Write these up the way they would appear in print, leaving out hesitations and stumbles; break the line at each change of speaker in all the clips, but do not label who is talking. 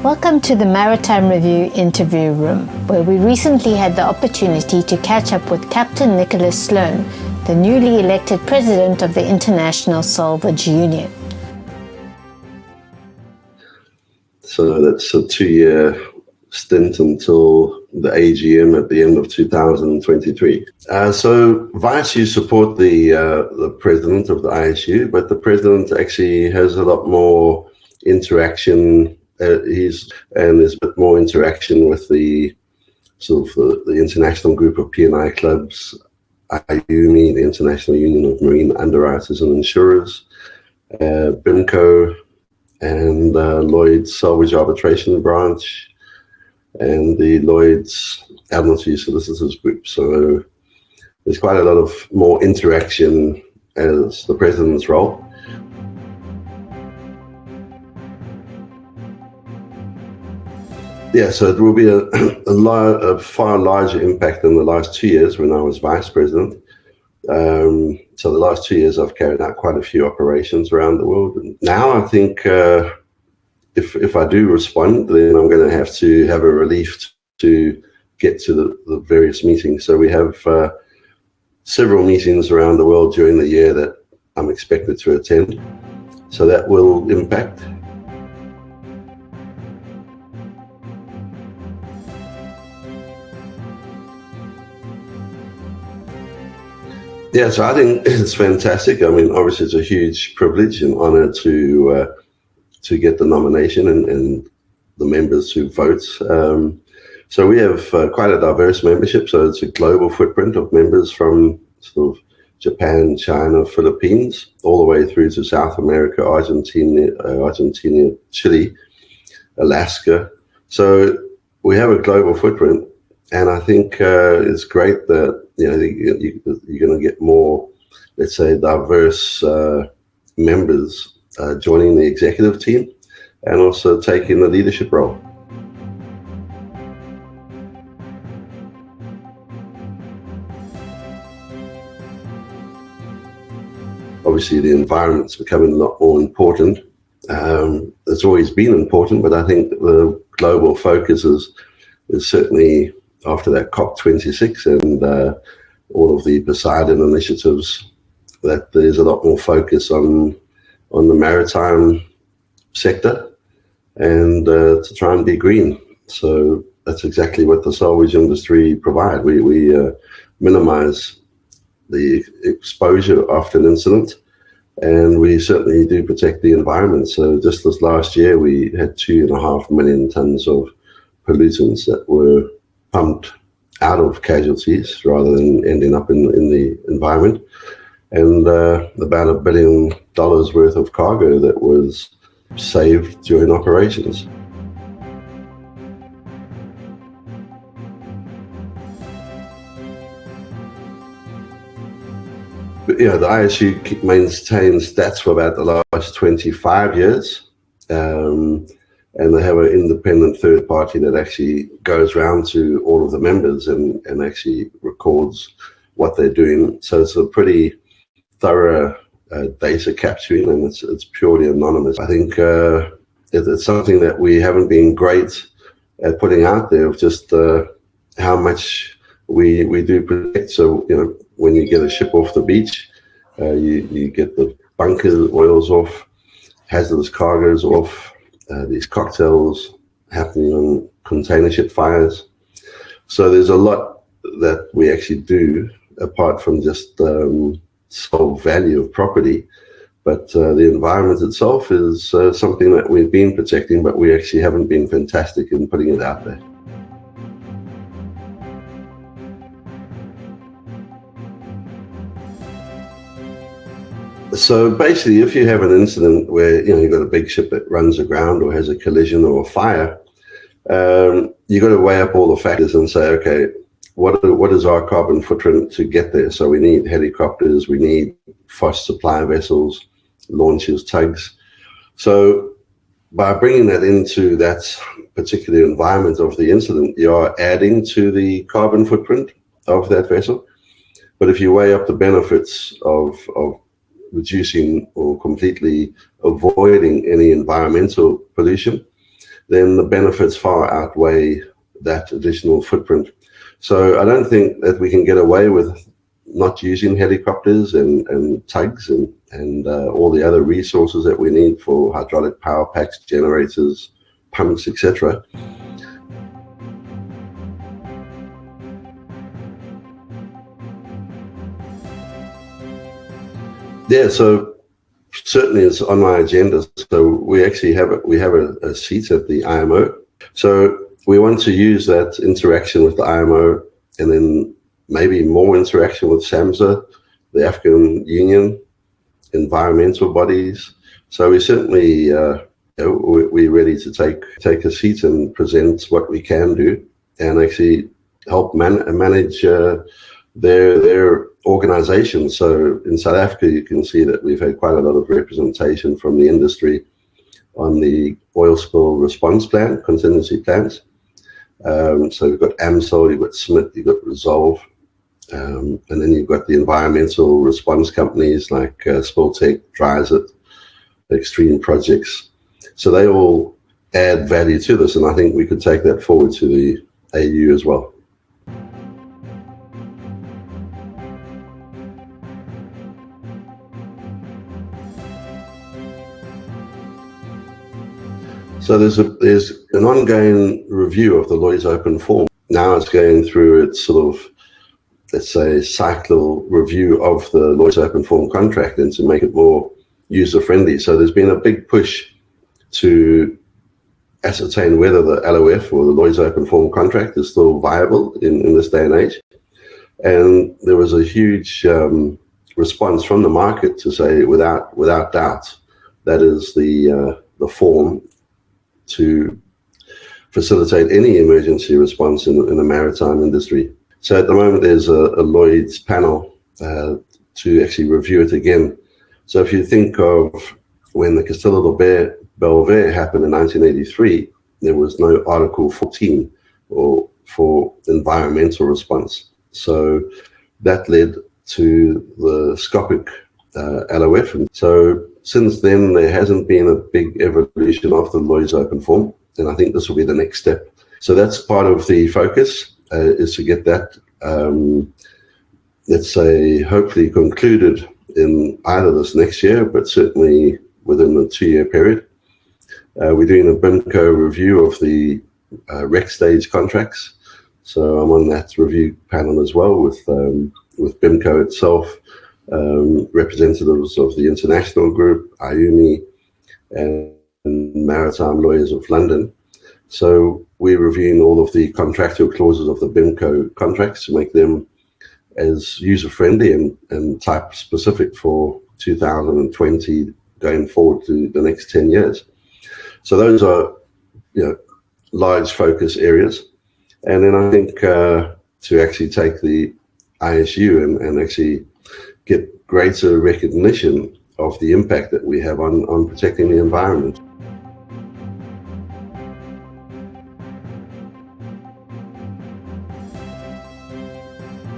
Welcome to the Maritime Review interview room, where we recently had the opportunity to catch up with Captain Sloane, the newly elected president of the International Salvage Union.
So that's a 2-year stint until the AGM at the end of 2023. So Vice support the president of the ISU, but the president actually has a lot more interaction. There's a bit more interaction with the international group of P&I clubs, IUMI, the International Union of Marine Underwriters and Insurers, BIMCO, and Lloyd's Salvage Arbitration Branch, and the Lloyd's Admiralty Solicitors Group. So there's quite a lot of more interaction as the president's role. Yeah, so it will be a far larger impact than the last 2 years when I was vice president. So the last 2 years I've carried out quite a few operations around the world. And now I think if I do respond, then I'm going to have a relief to get to the various meetings. So we have several meetings around the world during the year that I'm expected to attend. So that will impact. Yeah, so I think it's fantastic. I mean, obviously, it's a huge privilege and honor to get the nomination and the members who vote. So we have quite a diverse membership. So it's a global footprint of members from sort of Japan, China, Philippines, all the way through to South America, Argentina, Chile, Alaska. So we have a global footprint. And I think it's great that you're going to get more, let's say, diverse members joining the executive team and also taking the leadership role. Obviously, the environment's becoming a lot more important. It's always been important, but I think the global focus is certainly after that COP26 and all of the Poseidon initiatives, that there's a lot more focus on the maritime sector and to try and be green. So that's exactly what the salvage industry provide. We minimize the exposure after an incident, and we certainly do protect the environment. So just this last year, we had 2.5 million tons of pollutants that were pumped out of casualties rather than ending up in the environment, and about $1 billion worth of cargo that was saved during operations. But, the ISU maintains stats for about the last 25 years. And they have an independent third party that actually goes around to all of the members and actually records what they're doing. So it's a pretty thorough data capturing, and it's purely anonymous. I think it's something that we haven't been great at putting out there, of just how much we do protect. So, when you get a ship off the beach, you get the bunker oils off, hazardous cargoes off, these cocktails happening on container ship fires. So there's a lot that we actually do apart from just solve value of property. But the environment itself is something that we've been protecting, but we actually haven't been fantastic in putting it out there. So basically, if you have an incident where you've got a big ship that runs aground or has a collision or a fire, you've got to weigh up all the factors and say, okay, what is our carbon footprint to get there? So we need helicopters, we need fast supply vessels, launches, tugs. So by bringing that into that particular environment of the incident, you are adding to the carbon footprint of that vessel. But if you weigh up the benefits of reducing or completely avoiding any environmental pollution, then the benefits far outweigh that additional footprint. So I don't think that we can get away with not using helicopters and tugs and all the other resources that we need for hydraulic power packs, generators, pumps, etc. Yeah, so certainly it's on my agenda. So we actually have a seat at the IMO. So we want to use that interaction with the IMO, and then maybe more interaction with SAMSA, the African Union, environmental bodies. So we certainly we're ready to take a seat and present what we can do, and actually help manage their organization. So in South Africa, you can see that we've had quite a lot of representation from the industry on the oil spill response plan, contingency plans. So you've got AMSOL, you've got Smith, you've got Resolve, and then you've got the environmental response companies like Spilltech, Drysit, Extreme Projects. So they all add value to this, and I think we could take that forward to the AU as well. So there's an ongoing review of the Lloyd's Open Forum. Now it's going through its sort of, let's say, cyclical review of the Lloyd's Open Forum contract and to make it more user-friendly. So there's been a big push to ascertain whether the LOF or the Lloyd's Open Forum contract is still viable in this day and age. And there was a huge response from the market to say, without doubt, that is the form to facilitate any emergency response in the maritime industry. So at the moment, there's a Lloyd's panel to actually review it again. So if you think of when the Castillo Belvedere happened in 1983, there was no Article 14 or for environmental response. So that led to the Scopic LOF. And so since then, there hasn't been a big evolution of the Lloyd's Open Forum, and I think this will be the next step. So that's part of the focus, is to get that, let's say, hopefully concluded in either this next year, but certainly within the 2-year period. We're doing a BIMCO review of the rec stage contracts. So I'm on that review panel as well with BIMCO itself, representatives of the International Group, IUMI, and Maritime Lawyers of London. So we're reviewing all of the contractual clauses of the BIMCO contracts to make them as user-friendly and type-specific for 2020 going forward to the next 10 years. So those are, large focus areas. And then I think to actually take the ISU and actually get greater recognition of the impact that we have on protecting the environment.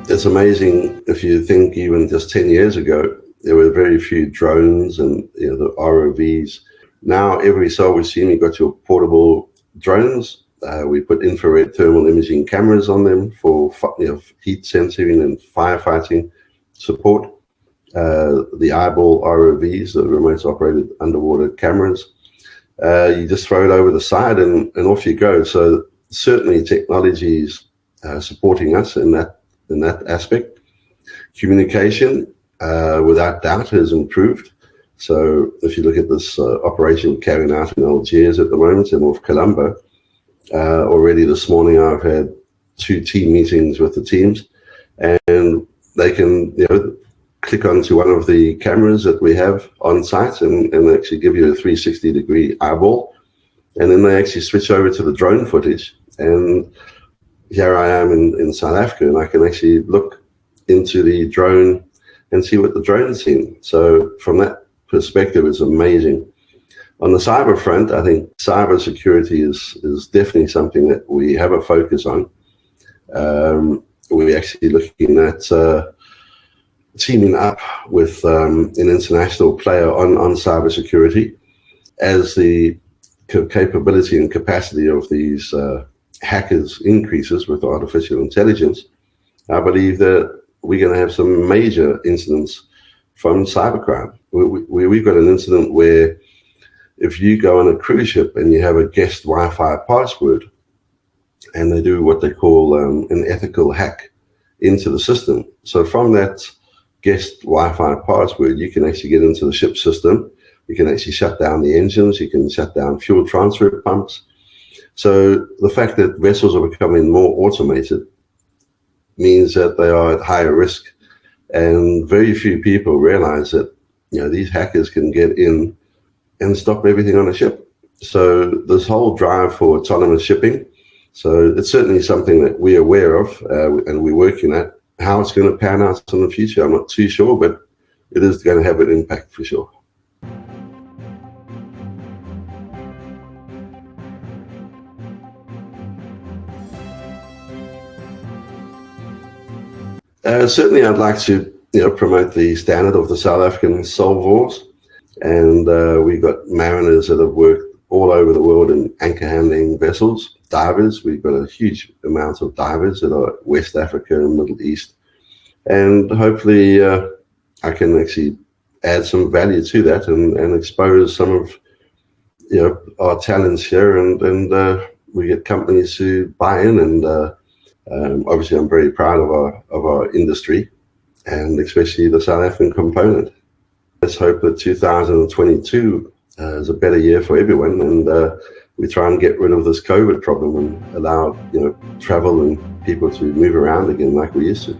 It's amazing if you think even just 10 years ago, there were very few drones and the ROVs. Now every so we've seen you've got your portable drones. We put infrared thermal imaging cameras on them for heat sensing and firefighting support. The eyeball ROVs, the remote operated underwater cameras. You just throw it over the side and off you go. So certainly technologies supporting us in that aspect. Communication, without doubt, has improved. So if you look at this operation we're carrying out in Algiers at the moment and off Colombo, already this morning I've had 2 team meetings with the teams, and they can click onto one of the cameras that we have on site and actually give you a 360-degree eyeball, and then they actually switch over to the drone footage. And here I am in South Africa, and I can actually look into the drone and see what the drone's seen. So from that perspective, it's amazing. On the cyber front, I think cyber security is definitely something that we have a focus on. We're actually looking at teaming up with an international player on cyber security. As the capability and capacity of these hackers increases with artificial intelligence, I believe that we're going to have some major incidents from cybercrime. We've got an incident where if you go on a cruise ship and you have a guest Wi-Fi password, and they do what they call an ethical hack into the system. So from that guest Wi-Fi password, you can actually get into the ship system. You can actually shut down the engines. You can shut down fuel transfer pumps. So the fact that vessels are becoming more automated means that they are at higher risk. And very few people realize that, these hackers can get in and stop everything on a ship. So this whole drive for autonomous shipping, so it's certainly something that we're aware of and we're working at. How it's going to pan out in the future, I'm not too sure, but it is going to have an impact for sure. Certainly, I'd like to promote the standard of the South African Salvors, and we've got mariners that have worked all over the world in anchor handling vessels, divers. We've got a huge amount of divers that are West Africa and Middle East, and hopefully I can actually add some value to that and expose some of our talents here, and we get companies to buy in, and obviously I'm very proud of our industry, and especially the South African component. Let's hope that 2022 is a better year for everyone, and we try and get rid of this COVID problem and allow travel and people to move around again like we used to.